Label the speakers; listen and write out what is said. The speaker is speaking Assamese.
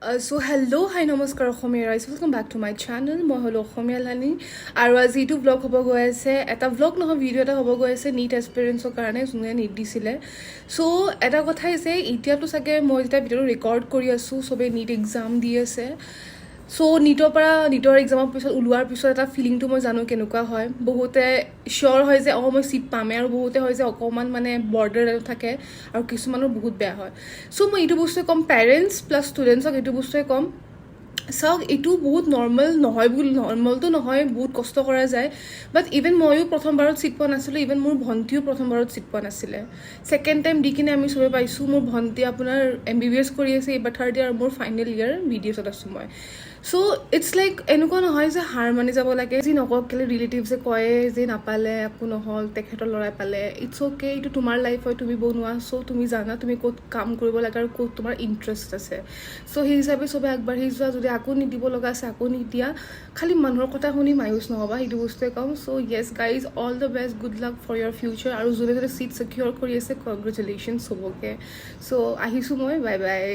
Speaker 1: So hello, hi namaskar Khomia guys, welcome back to my channel. Moi holo Khomia Lani aru আজি এইটো vlog hobo goi ase eta vlog no video eta hobo goi ase neat experience or karone june neat disile so eta kotha ise itia to sage moi eta video record kori asu sobe neat exam di ase so নিটৰ এক্সামৰ পিছত উলোৱাৰ পিছত এটা ফিলিং টো মই জানো কেনেকুৱা হয় বহুতে শিওৰ হয় যে মই সিট পামে আৰু বহুতে হয় যে অকমান মানে বৰ্ডাৰ থাকে আৰু কিছুমানৰ বহুত বেয়া হয় সো মই এইটো বস্তু কম পেৰেন্টস প্লাস ষ্টুডেন্টছক এইটো বস্তু কম চাওক এইটো বহুত নৰ্মেল নহয় বুলি নৰ্মেলটো নহয় বহুত কষ্ট কৰা যায় বাট ইভেন ময়ো প্ৰথমবাৰত সিট পোৱা নাছিলোঁ ইভেন মোৰ ভণ্টিও প্ৰথমবাৰত সিট পোৱা নাছিলে সেকেন্ড টাইম দি কিনে আমি সবে পাইছোঁ মোৰ ভণ্টি আপোনাৰ MBBS কৰি আছে এইবাৰ থাৰ্ড ইয়াৰ মোৰ ফাইনেল ইয়াৰ ভিডিঅ'ছত আছোঁ মই সো ইটস লাইক এনেকুৱা নহয় যে হাৰ মানি যাব লাগে যি নকক কেলে ৰিলেটিভছে কয় যে নাপালে একো নহল তেখেতৰ লৰাই পালে ইটস অ'কে এইটো তোমাৰ লাইফ হয় তুমি বনোৱা সো তুমি জানা তুমি ক'ত কাম কৰিব লাগে আৰু ক'ত তোমাৰ ইণ্টাৰেষ্ট আছে সো সেই হিচাপে সবে আগবাঢ়ি যোৱা যদি আকৌ নিদিব লগা আছে আকৌ নিদিয়া খালি মানুহৰ কথা শুনি মায়ুস নহবা সেইটো বস্তুৱে কম so yes guys all the best good luck for your future আৰু যোনে যোনে চিট ছিকিউৰ কৰি আছে কংগ্ৰেচুলেশ্যনছ হ'বকে সো আহিছোঁ মই বাই বাই